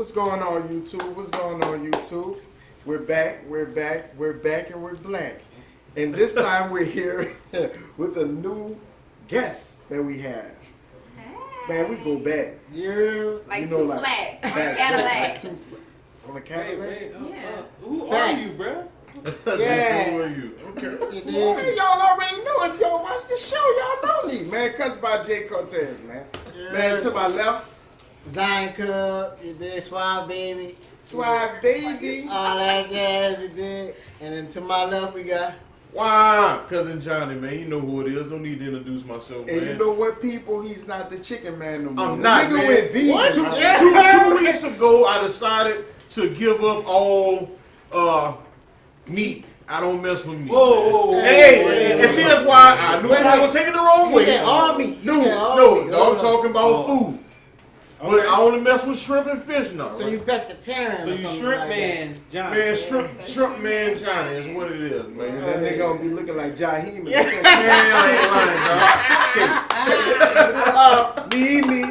What's going on, YouTube? What's going on, YouTube? We're back, and we're black. And this time we're here with a new guest that we have. Man, we go back. Yeah. Like two flats on a Cadillac. On a Cadillac? Yeah. Who are you, bro? Yeah. Who are you? Okay. You did. Well, y'all already know. If y'all watch the show, y'all know me, man. Cuts by Jay Cortez, man. Yeah. Man, to my left, Zion Cub, you did. Swag Baby. Swag Baby. All that jazz, you did. And then to my left, we got. Wow, cousin Johnny, man. You know who it is. No need to introduce myself, man. And you know what, people? He's not the chicken man no more. I'm not, Nigga man. went vegan. What? Two weeks ago, I decided to give up all meat. I don't mess with meat. Whoa. Hey, and see, that's why I knew somebody was taking it the wrong You way. said all meat. No, You said all no, meat. I'm talking about food. Okay. But I only mess with shrimp and fish now. So you pescatarian. So or you something shrimp like man, John. Man, shrimp man Johnny is what it is, man. That nigga gonna be looking like Jaheim. Man, I ain't lying, dog. Shit. Me,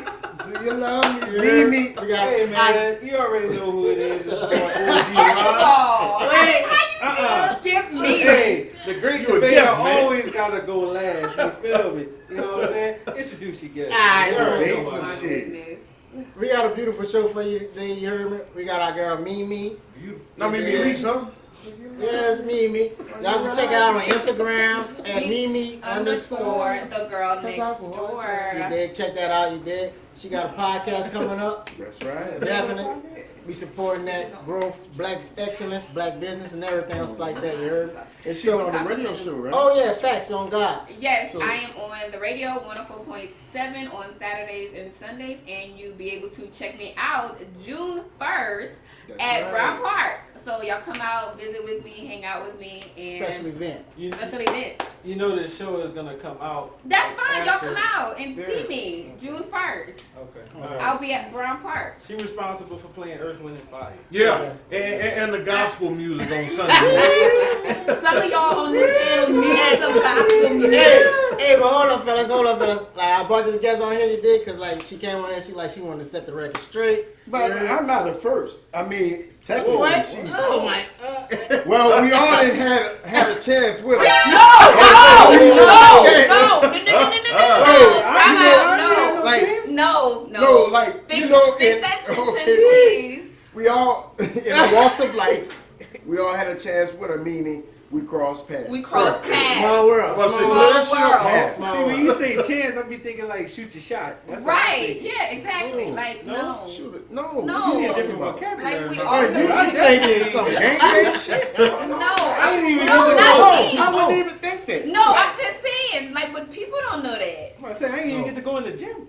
do you love me? Yeah. Me. We got. Hey man, you already know who it is. It's First of all, Wait. skip me. Hey, the great You a debater guest, man. always gotta go last. You feel me? You know what I'm saying? Introduce your guest. Ah, it's Yeah, all baby. good. Oh my shit. goodness. We got a beautiful show for you today. You heard me. We got our girl Mimi. No, me leaks, huh? Yes, Mimi. Y'all can check her out on Instagram at Mimi Underscore the girl next You door. did check that out. You did. She got a podcast coming up. That's right. Definitely. We supporting that growth, black excellence, black business, and everything else like that. You heard? And she's on the radio show, right? Oh yeah, facts on God. Yes, I am on the radio 104.7 on Saturdays and Sundays, and you'll be able to check me out June 1st That's at right. Brown Park. So y'all come out, visit with me, hang out with me, Special and event. special event. You know this show is gonna come out. That's fine. Y'all After. come out and see Yeah. me June 1st. Okay. Alright. I'll be at Brown Park. She responsible for playing Earth, Wind, and Fire. Yeah, and the gospel music on Sunday. Some of y'all on this panel need some gospel music. Hey, but hold up, fellas. Like I brought this guest on here, you did, cause like she came on here, she wanted to set the record straight. But I'm not the first. I mean, technically, What? she's. Oh my. Well, we all didn't had a chance with her. No. Like, Fix, you know, fix in- that sentence, okay. please. We all, in the walks of life, we all had a chance with her, meaning we crossed paths. We crossed paths. Small world. What's Small it? world. Small world. Small See, when world. you say chance, I be thinking like shoot your shot. That's what I'm Right, thinking. yeah, exactly. No. Like, No? no. Shoot it. No. No. What You you need a talking different about? vocabulary. Like, we man. all You thinking some gang shit? No, I didn't even no, know not that. me. I wouldn't even think that. No, I'm just saying, like, but people don't know that. I said I ain't even get to go in the gym.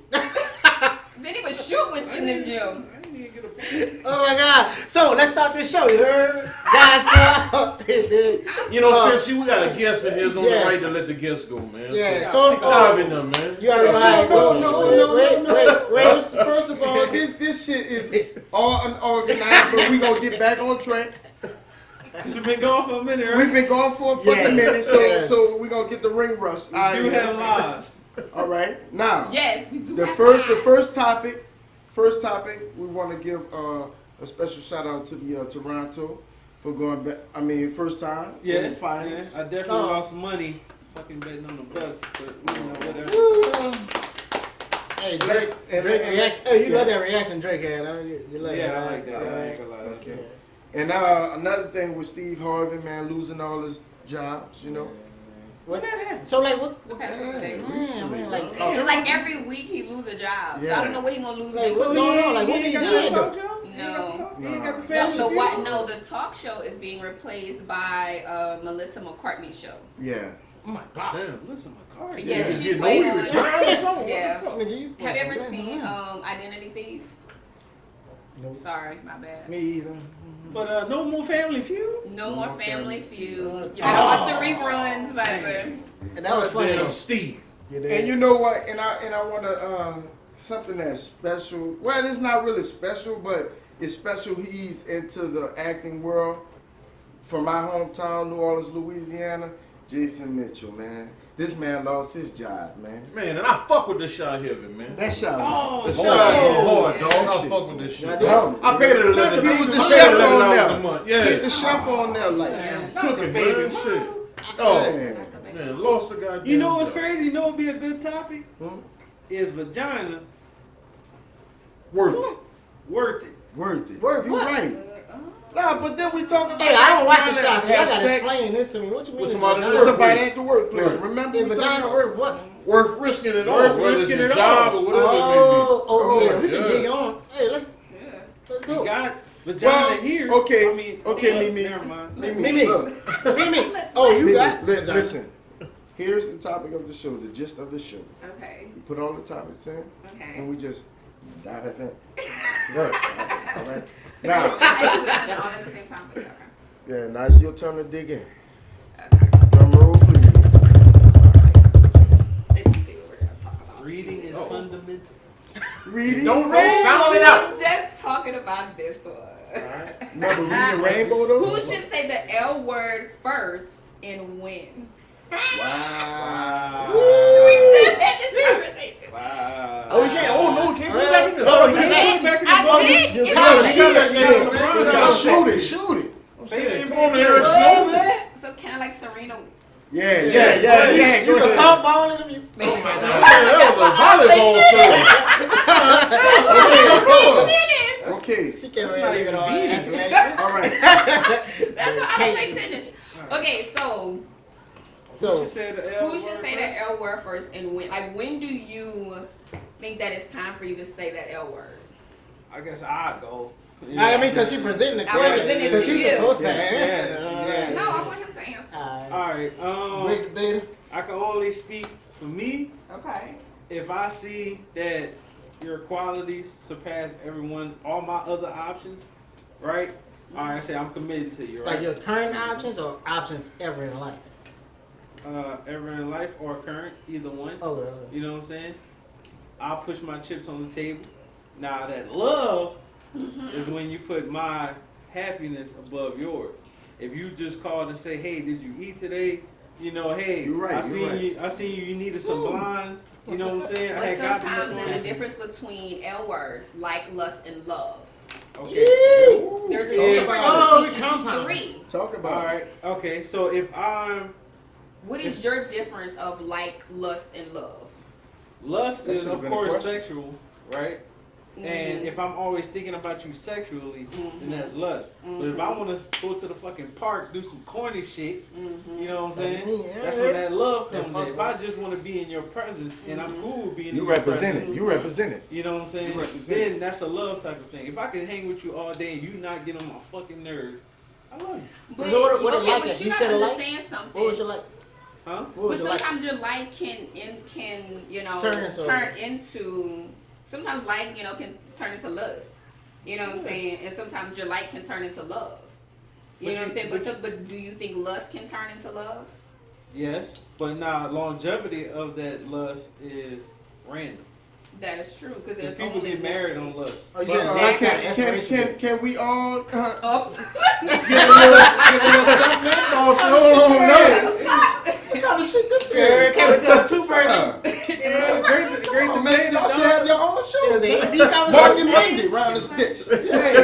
Then he would shoot with you in the gym. I didn't even get a Oh my God. So let's start this show. You heard? Guys, stop. It did. You know, since we got a guest in here, it's only Yes. right to let the guest go, man. Yeah. So, So dive in there, man. you already know how it goes. Wait. First of all, this shit is all unorganized, but we gonna get back on track. We've been going for a minute, right? We've been going for a fucking Yes. minute, Yes. so we gonna get the ring rust out You of have here. lives. All right, now Yes, we do. the have first time. topic, we want to give a special shout out to the Toronto for going back. I mean, first time in Yeah, the finals. yeah. I definitely Oh. lost money fucking betting on the Bucks, but you know, whatever. Hey, Drake And- reaction. Hey, you love that reaction Drake had, huh? You love Yeah, it, I right? like that. I ain't gonna lie. Okay. And another thing with Steve Harvey, man, losing all his jobs, you know. What? That happened. So like what? The past couple days. Man, like, It's like every week he lose a job. So Yeah. I don't know what he gonna lose Like, next what's week. going on? Like, what He did he ain't do? got the talk show? He ain't No. got the talk- he ain't got the No, family The feud? what? No, the talk show is being replaced by Melissa McCartney show. Yeah. Oh my God. Damn. Listen, my car. Yes, He's she getting played old, on. retired or something? Yeah. What the fuck? Nigga, you Have you ever fucking seen man. Identity Thief? Nope. Sorry, my bad. Me either. But no more family feud? No more Family Family Feud. You gotta watch the reruns, baby. And that was funny. Damn, though. Steve. You did. And you know what? And I want to something that's special. Well, it's not really special, but it's special. He's into the acting world. From my hometown, New Orleans, Louisiana, Jason Mitchell, man. This man lost his job, man. Man, and I fuck with this shot heavy, man. That shot. Oh, This shit. shot hard, Yeah, dog. that I shit. fuck with this shit. Yeah. I paid it $11. He was the I chef paid it on $11 there. a month. He's Yeah. the chef on there, like, Cooking, baby. man. Shit. Oh, man. man, lost the goddamn You know what's job. crazy? You know what'd be a good topic? Hmm? Is vagina Worth it. worth it? Worth it. Worth You what? right. Nah, but then we talk about Hey, I don't watch the trying to shots. Y'all have gotta sex explain this to me. What you mean? With somebody vagina? to with work somebody with. at the workplace. Right. Remember Yeah, we talking vagina about worth what? Worth risking it all. Worth Whether risking it's it a job all. or whatever Oh, yeah. We can Yeah. dig on. Hey, let's You go. got vagina Well, here. okay, I mean, okay, Mimi. Never mind. Mimi. Look. Mimi. Oh, you Mimi, got listen. Here's the topic of the show, the gist of the show. Okay. We put all the topics in, Okay. and we just dive in. Right. All right. Now, All at the same time. But okay. yeah, now it's your turn to dig in. Okay. Drum roll, please. Let's see what we're gonna talk about. Reading is fundamental. Reading. Don't sound it out. Just talking about this one. Remember reading the rainbow though? Who should say the L word first and when? Wow. We just had this conversation. Wow. Oh, you can't. Oh, no, you can't put it back in there. No, you can't I put it back in the I box. did. You It's tell on us. the- Shoot it. Yeah, You LeBron, gotta shoot it, shoot it. I'm saying, come on, Eric Hey, Snow. man. So kind of like Serena. Yeah. You Go can ahead. softball it if you. Oh my Yeah, that was a volleyball serve. Okay. She can't That's really not leave it even all Venus. athletic. All right. That's why I don't play tennis. Okay, so Who So, should say the L who should word say first? the L word first and when? Like, when do you think that it's time for you to say that L word? I guess I'll go. I mean, because she presenting the I question. presented it Because to she's you. supposed to Yeah, answer. yeah. No, I want him to answer. Alright. All right. Wait, baby. I can only speak for me. Okay. If I see that your qualities surpass all my other options, right? All right, I say I'm committed to you, Like right? your current options or options ever in life? Ever in life or current, either one. Oh, well. You know what I'm saying? I'll push my chips on the table. Now that love is when you put my happiness above yours. If you just call to say, "Hey, did you eat today?" You know, "Hey, You're right, I seen you're right. you. I seen you. You needed some blinds." You know what I'm saying? I But had got you sometimes this there's a one. difference between L words, like, lust, and love. Okay. There's a Yeah. difference Oh, we between each compound. three. Talk about All it. right. Okay. So if I'm What is your difference of like, lust, and love? lust That is should've of been a course question. sexual, right? And if I'm always thinking about you sexually, then that's lust. But if I want to go to the fucking park, do some corny shit, you know what I'm saying? Yeah. That's when that love comes Yeah, in. If I just want to be in your presence and I'm cool with being in You your represent presence, it. You represent it. you know what I'm saying? You represent Then that's a love type of thing. If I can hang with you all day and you not get on my fucking nerves, I love you. But, So what it okay, like but if you you gotta said it like- understand something. What was your like? Huh? What was But your like? sometimes your like can you know Turn into- sometimes like can turn into lust. You know what I'm saying? And sometimes your like can turn into love. You But know what I'm you- saying? but But do you think lust can turn into love? Yes, but now longevity of that lust is random. That is true because there's People only get married on lust. Oh, you But, said lust got can, expiration. can we all Oops. get a little something? Oh, so hold on, no. What kind of shit this Yeah, is? can we do a two-person? Great Oh, man, y'all should have your own show. It was an AD Mark and conversation. Monday round this bitch. Hey,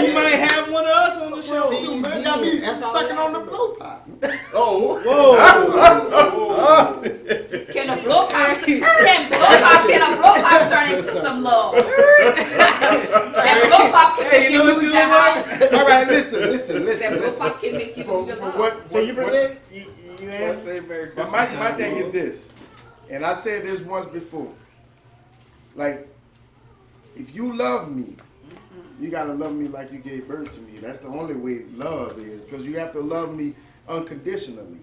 you might have one of us on the show. Too, man. Got me sucking on the blow pop. Oh. Whoa. Can a blow pop turn into some love? That blow pop can Hey, make you you know what lose you your like? house. All right, listen. That blow pop can make you lose your love. So you present? You Let's answer? say Merry But Christmas. my thing is this, and I said this once before. Like, if you love me, you gotta love me like you gave birth to me. That's the only way love is, because you have to love me unconditionally.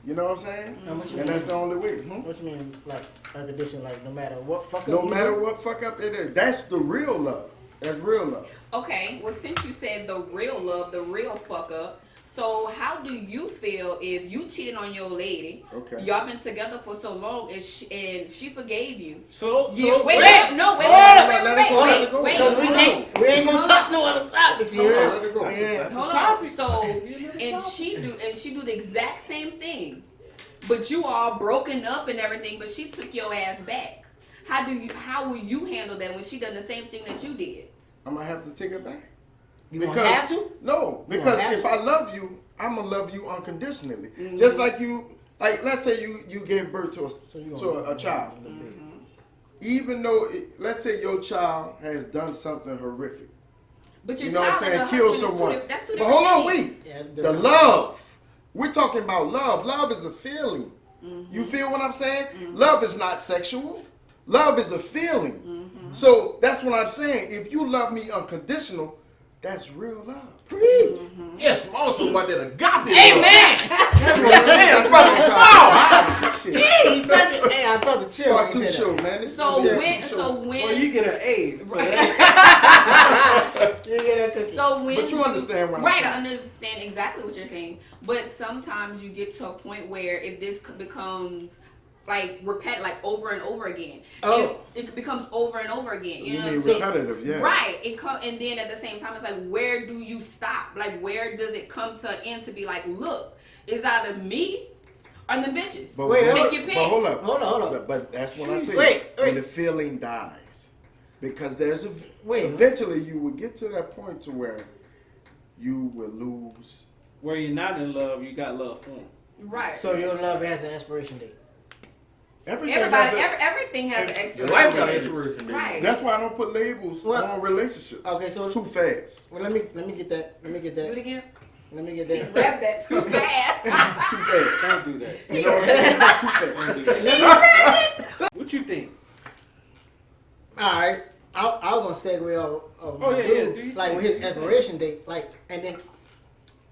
You know what I'm saying? Now, what you And mean? that's the only way. What you mean, like, unconditional, like, no matter what fuck up No you matter do? what fuck up it is, that's the real love. That's real love. Okay, well, since you said the real love, the real fuck up, so how do you feel if you cheated on your lady? Okay. Y'all been together for so long, and she forgave you. So, You, wait, Hold on, let it go. wait. Because we ain't gonna touch no other topics Hold on, here. let it go. Yeah. That's Hold a on. topic. So, and she do the exact same thing. but you all broken up and everything, but she took your ass back. How will you handle that when she done the same thing that you did? I'm gonna have to take it back. You gonna have to? No, You because gonna have if to? I love you, I'm gonna love you unconditionally. Just like you, like let's say you gave birth to a child. Even though, let's say your child has done something horrific. But your You know what I'm child and saying? her Kill husband is someone. that's two But different hold on, things. wait. Yeah, it's The different. love. We're talking about love. Love is a feeling. You feel what I'm saying? Love is not sexual. Love is a feeling. So that's what I'm saying. If you love me unconditional, that's real love. Yes, I'm also about that agape. Amen. That's what I'm saying, brother. Shit. He touched me. Hey, I felt the chill when Part he two said show, that. man. This So is when Well, you get an A. For that. You get that cookie. So when But you understand what I'm right, saying. I understand exactly what you're saying. But sometimes you get to a point where if this becomes like like over and over again, it becomes over and over again. You know what I'm saying? repetitive, yeah. Right. And then at the same time, it's like, where do you stop? Like, where does it come to an end to be like, look, it's either me or the bitches. But Wait, Take your pick. But hold up. Hold on. But that's what I say. Wait. When the feeling dies. Because there's Wait. eventually you will get to that point to where you will lose. Where you're not in love, you got love for him. Right. So your love has an expiration date. Everything Everybody, has a- everything has an Your life got expiration. expiration date. Right. That's why I don't put labels Well, on relationships. okay, so- too fast. Well, let me get that. Let me get Do it that. again. Let me get that. Grab that too fast. Too fast. Don't do that. You know what I'm saying? Too fast. Don't do that. What you think? All right. I was gonna segue off of Oh, my yeah, dude, yeah, do you like think- with his expiration date, like, and then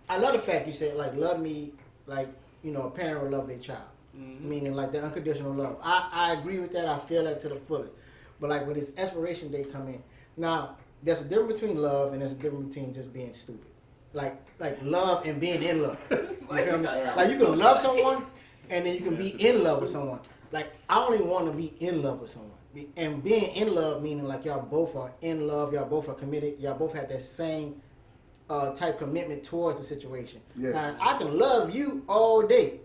I love the fact you said like love me like a parent would love their child, meaning like the unconditional love. I agree with that. I feel that to the fullest. But like when his expiration date come in, now there's a difference between love and there's a difference between just being stupid. Like love and being in love. You feel me? Like you can love someone and then you can be in love with someone. Like I only want to be in love with someone. And being in love meaning like y'all both are in love, y'all both are committed, y'all both have that same type commitment towards the situation. Yeah. Now I can love you all day.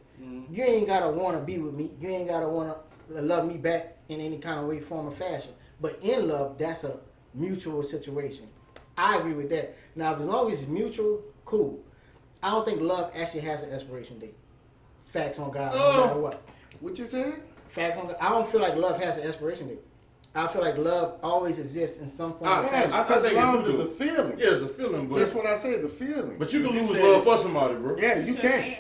You ain't gotta want to be with me. You ain't gotta want to love me back in any kind of way, form, or fashion. But in love, that's a mutual situation. I agree with that. Now, as long as it's mutual, cool. I don't think love actually has an expiration date. Facts on God, no matter what. What you saying? Facts on God. I don't feel like love has an expiration date. I feel like love always exists in some form or fashion. Because think it love do. is a feeling. Yeah, it's a feeling, but That's what I said, the feeling. but you can But you lose said- love for somebody, bro. Yeah, you can.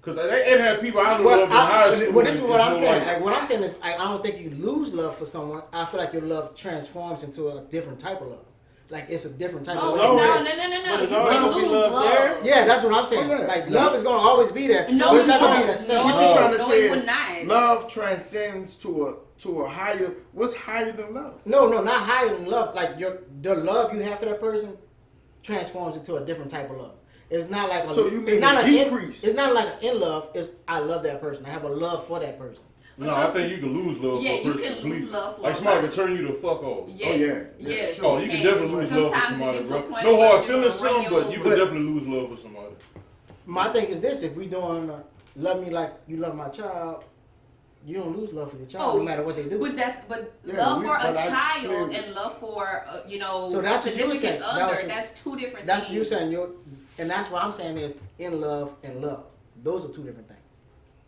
Cause they had people I knew Well, love in high school. this is what I'm it's saying. more Like what I'm saying is, I don't think you lose love for someone. I feel like your love transforms into a different type of love. Like it's a different type Oh, of no, love. no. But You it's always can gonna be lose love love. there. Yeah, that's what I'm saying. Okay. Like love is gonna always be there. No, but it's not it gonna be won't. the same. No, What it you won't. trying to No, say it would is not. love transcends to a higher. What's higher than love? No, not higher than love. Like the love you have for that person transforms into a different type of love. It's not like So you mean it's not a like decrease? It's not like in love. It's I love that person. I have a love for that person. No, I think you can lose love Yeah, for a you person. can lose completely. love for like a somebody can person. turn you the fuck off. Yes, yeah. yes. Oh, you can definitely lose love for Sometimes it somebody, gets to a bro. point No where hard you feelings just to them, wanna but run you you can over. definitely lose love for somebody. My thing is this: if we doing love me like you love my child, you don't lose love for your child no matter what they do. But Yeah, love for a but I child clearly- and love for So a that's what you were saying. significant That other. was- That's two different That's things. what you're saying. And that's what I'm saying is in love and love. Those are two different things.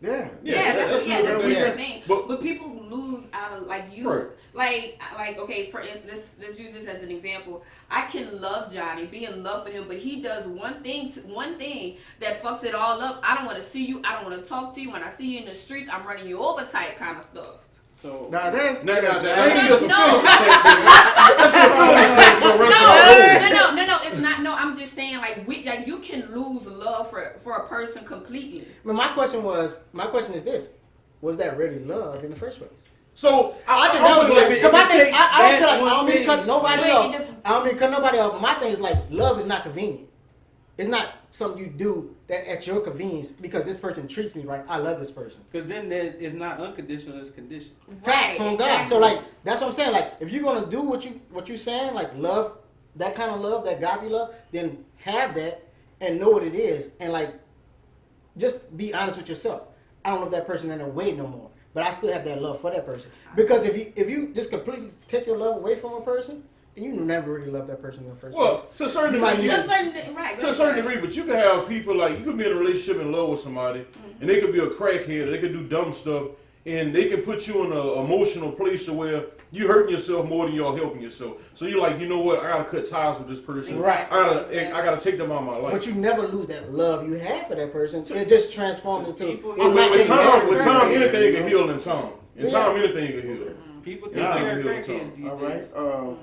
Yeah. Yeah, that's two what it different is. things. But- But people lose out of like you, Right. like okay. For instance, let's use this as an example. I can love Johnny, be in love with him, but he does one thing that fucks it all up. I don't want to see you. I don't want to talk to you. When I see you in the streets, I'm running you over type kind of stuff. So Now that's Now, that's- that's just some No. feelings That's some feelings takes the rest of our road. No. It's not. No, I'm just saying like you can lose love for a person completely. But my question is this: was that really love in the first place? So I think that was if like. it- Cause my if it thing, takes I don't feel that like I don't one mean to cut thing- nobody Wait, off. it- I don't mean to cut nobody off. But my thing is like love is not convenient. It's not something you do that at your convenience because this person treats me right. I love this person. because then that is not unconditional; it's conditional. Facts Right, on God. exactly. So like that's what I'm saying. Like if you're gonna do what you saying, like love that kind of love, that godly love, then have that and know what it is, and like just be honest with yourself. I don't love that person in a way no more. But I still have that love for that person. Because if you just completely take your love away from a person, you never really love that person in the first place. Well, to a certain degree, to a certain degree, but you can have people like you could be in a relationship in love with somebody, and they could be a crackhead, or they could do dumb stuff, and they can put you in an emotional place to where you hurting yourself more than you're helping yourself. So you're like, you know what? I gotta cut ties with this person. Right. I gotta take them out of my life. But you never lose that love you had for that person. It just transforms into. With time, anything can heal in time. In time, anything can heal. People take care of crackheads these days. All right.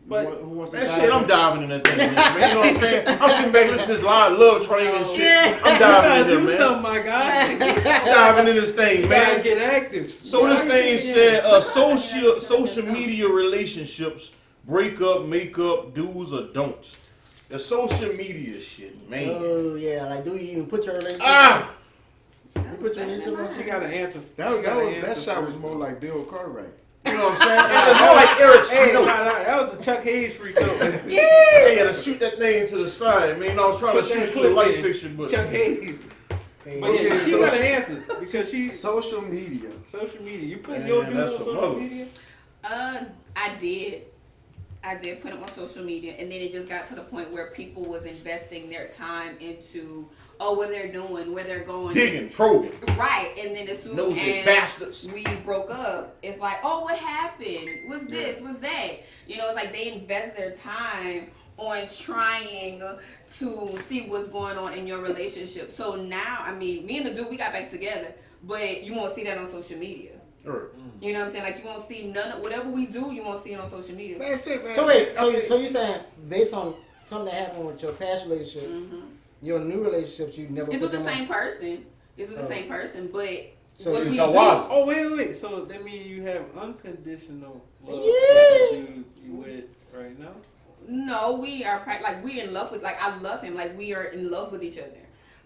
But who wants to That dive shit, I'm in? diving in that thing, man. You know what I'm saying? I'm sitting back listening to this live love train and shit. I'm diving in there, do man. something, my guy. I'm diving in this thing, You gotta man. get active. So this thing said, social media relationships, break up, make up, do's or don'ts. The social media shit, man. Oh yeah, like do you even put your relationship? Ah, You put your relationship on. She got an answer. That shot was more like Bill Cartwright. you know what I'm saying? It's more like Eric Hey, Snow. that was a Chuck Hayes freak though. They had to shoot that thing to the side, man. I was trying to Put that shoot it to clip the light in. fixture, but Chuck Hayes. Hey, But yeah, Okay, she so- got an answer because she Social media. social media. You putting Man, your dude on that's a social mother. media? I did put them on social media, and then it just got to the point where people was investing their time into what they're doing, where they're going, digging, probing. right. And then as soon Nosy as bastards. we broke up, it's like, oh, what happened? What's this? What's that? You know, it's like they invest their time on trying to see what's going on in your relationship. So now, I mean, me and the dude, we got back together, but you won't see that on social media. Right. You know what I'm saying? Like, you won't see none of whatever we do, you won't see it on social media. That's it, man. So wait, Okay. so you saying based on something that happened with your past relationship, your new relationships, you never It's put with the them same person. It's with the Oh. same person, but So what it's we not do, wise. Oh wait. So that means you have unconditional love Yeah. for the dude you with right now? no, we are like we're in love with, like, I love him, like we are in love with each other.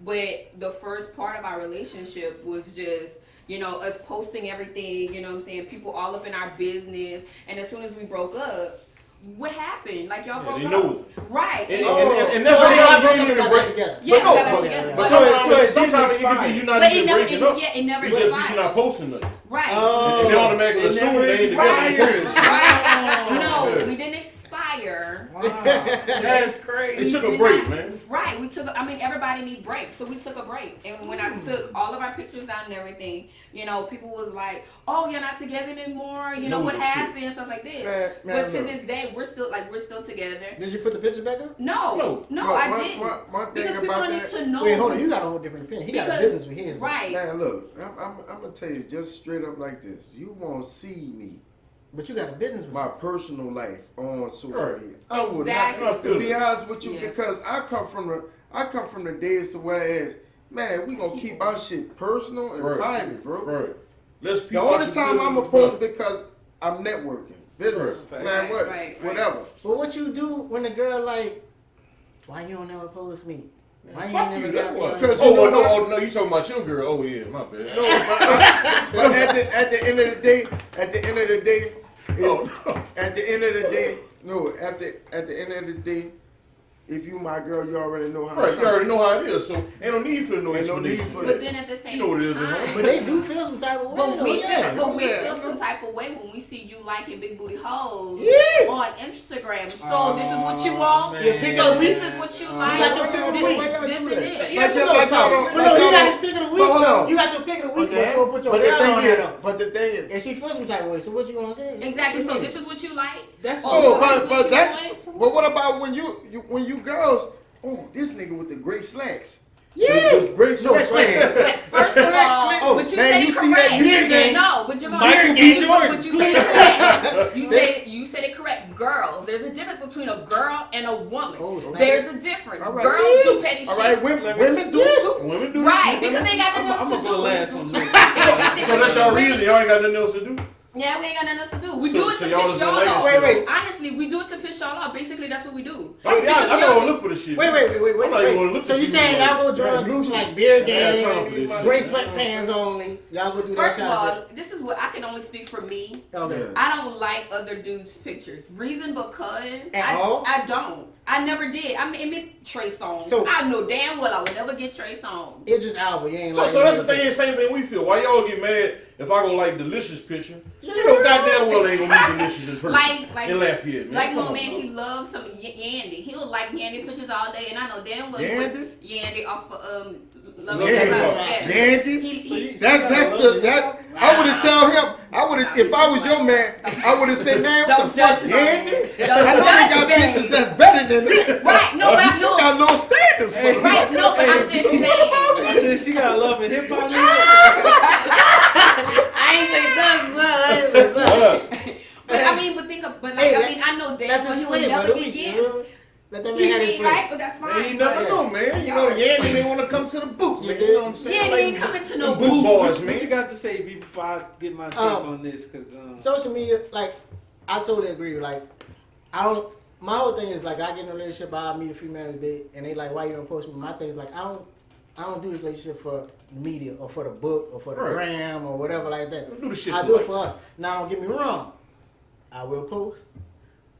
But the first part of our relationship was just, you know, us posting everything, you know what I'm saying, people all up in our business, and as soon as we broke up, what happened? Like, y'all broke they up. know. Right. And So that's y'all why broke you up ain't and even got break. back together. Yeah, But no, we got back but- together. But But- sometimes it could be you not But even it never, breaking up. it never It's just expired. you're not posting nothing. Right. And they automatically It assume never they ain't expired. together. Right. Yeah. No, we didn't expire. Wow, that's They crazy. took a did break, not- man. Right, we took. I mean, everybody need breaks, so we took a break. And when I took all of our pictures down and everything, you know, people was like, "Oh, you're not together anymore." You know Losing what shit. happened, and stuff like this. Man, But to look. this day, we're still together. Did you put the pictures back up? No, Well, I one- didn't. one thing Because people about don't need that- to know. Wait, hold on. You got a whole different opinion. He got a Because- business with his. Right. Man, look, I'm gonna tell you just straight up like this. You won't see me, But you got a business with my personal life on social Right. media. I would Exactly. not, to be honest with you, Yeah. because I come from the days to where it's, man, we gonna keep our shit personal and Right. private, bro. Right. Let's The only time I'm gonna post because I'm networking, business, Right. man, what, Right. whatever. But what you do when a girl like, why you don't never post me? Why you Fuck ain't you, never that's got me what. on? Because Oh, you know no, what? oh no, you talking about your girl? Oh yeah, my bad. But at the end of the day, at the end of the day, at the end of the day, no, at the end of the day, if you my girl, you already know how. Right, you already know how it is, so ain't no need for no Ain't no need explanation. for But then at the same You know what it is at time, home. But they do feel some type of way. But though, we, yeah. feel, but we Yeah. feel some type of way when we see you liking big booty hoes Yeah. on Instagram. So this is what you want. man. Yeah, pick So up this is what you like. got your pick of the This- week. This is it. Yeah, Like you that, know like so. y'all don't- Well, no, like you y'all got don't- his pick of the week. But hold though. on. You got your pick of the week. Okay. But you gonna put your But the girl thing on is, there, though. but the thing is, And she feels some type of way. So what you gonna say? Exactly. So this is what you like. That's oh, Oh, but what you that's, want? but what about when you girls? Oh, this nigga with the great slacks. Yeah. The great slacks. First of all, Oh, but you man, said you it see that? correct. You see that? No, but Jamal, Michael but B. you Jordan. but you said it correct. You said it correct. Girls, there's a difference between a girl and a woman. Oh, snap. There's a difference. All right. Girls do petty All shit. right, women do it too. Women do Right, shit. because they got nothing I'm else gonna to go do. last on this. So that's y'all reason. Y'all ain't got nothing else to do. Yeah, we ain't got nothing else to do. We So- do it so to y'all piss just y'all don't like off. it? Wait. Honestly, we do it to piss y'all off. Basically, that's what we do. I don't want to look for this shit. Wait. I'm not even gonna look So to you see saying what y'all go join groups like beer Yeah, gang, time for this shit. gray sweatpants only? Y'all go do that First of kind all, shit? this is what I can only speak for me. Okay. I don't like other dudes' pictures. Reason because At all? I don't. I never did. I mean Trey Songz. So- I know damn well I would never get Trey Songz. It's just Alba. You ain't So, like so that's the it. thing, same thing we feel. Why y'all get mad if I go like Delicious picture? You know, goddamn well they ain't gonna be Delicious in person. Like in Lafayette, man. Like Come my on, man, bro. he loves some Yandy. He'll like Yandy pictures all day, and I know damn well Yandy? Yandy off of Yeah, Love and Hip Hop. Yandy? He I would have tell him. I would have if I was your man. I would have said, man, what Don't the fuck, judge me. Yandy? Don't I know they got judge me. bitches that's better than that. right. No, but You got no standards, Hey, motherfucker. right. No, but I'm just saying. I said she got love and hip hop. I ain't say nothing, son. I ain't say nothing. But I mean, but think of, but like, Hey, I mean, I know damn That's well his he would flavor. never Don't get be- Yandy. Let that He man have his be flavor. like, but that's fine. Man, you never but- know, man. You know, Yandy may want to come to the booth, man. You know what I'm saying? Yandy ain't coming to no Them boot booth. boys, What man. you got to say, B, before I get my take on this? Because Social media, like, I totally agree. Like, I don't. My whole thing is like, I get in a relationship, I meet a female today, and they like, why you don't post me? My thing is like, I don't do this relationship for media or for the book or for the Right. gram or whatever like that. Don't do the shit I for do it likes. for us. Now, don't get me wrong. I will post.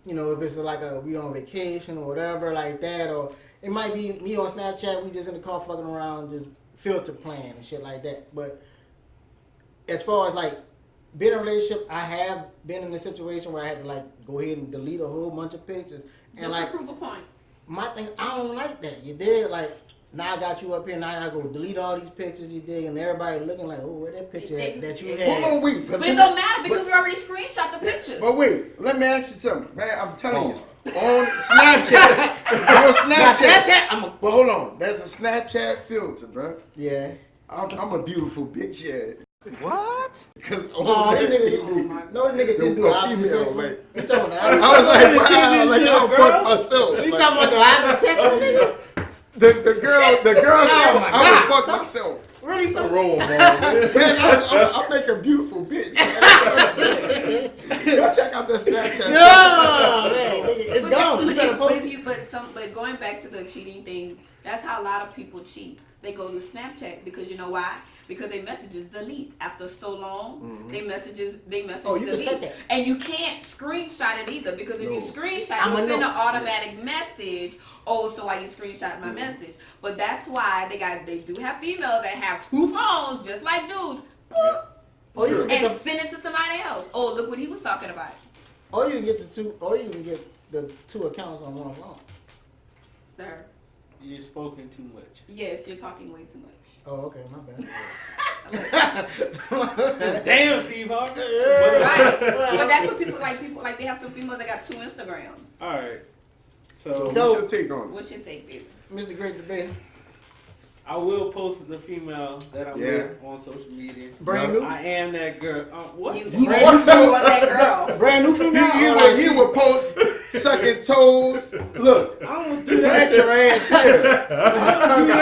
You know, if it's like we on vacation or whatever like that, or it might be me on Snapchat. We just in the car fucking around, just filter playing and shit like that. But as far as like being in a relationship, I have been in a situation where I had to like go ahead and delete a whole bunch of pictures. And Just like to prove a point. my thing, I don't like that. You did like now I got you up here. Now I go delete all these pictures you did, and everybody looking like, oh, where that picture at that you had? Hold on, wait. But it don't matter because we already screenshot the pictures. But wait, let me ask you something, man. I'm telling you, on Snapchat, on Snapchat. But hold on, there's a Snapchat filter, bro. Yeah. I'm a beautiful bitch, yeah. What? Because Oh, this nigga, no, the nigga didn't do the opposite sex. Like, Like, you talking about I the was opposite like, wow, like I'll fuck myself. You Like, talking about the opposite sex, nigga? the girl, Oh my I would God, fuck son. myself. Really? Some So, roll, man. Man, I'm like a beautiful bitch. Y'all check out that Snapchat. no, man, nigga, it's But gone. You better but post if it. you, but going back to the cheating thing, that's how a lot of people cheat. They go to Snapchat because you know why? Because their messages delete after so long. They messages Oh, you can delete, set that. and you can't screenshot it either because if you No. screenshot, I'ma you send know. an automatic message. Oh, so why you screenshot my message? But that's why they do have females that have two phones just like dudes. Boop, Or you can and get the, send it to somebody else. Oh, look what he was talking about. or you can get the two, or you can get the two accounts on one phone. Sir, you're spoken too much. yes, you're talking way too much. Oh, okay, my bad. Damn, Steve Harvey. Right. But that's what people like they have some females that got two Instagrams. All right. So, So, So- what's your take on it? What's your take, baby? Mr. Great Debater. I will post with the female that I'm Yeah. with on social media. Brand new? I am that girl. What? You Brand want new female? that girl. Brand new female? He would post sucking toes. Look, I don't do put that. your ass here. Why would you?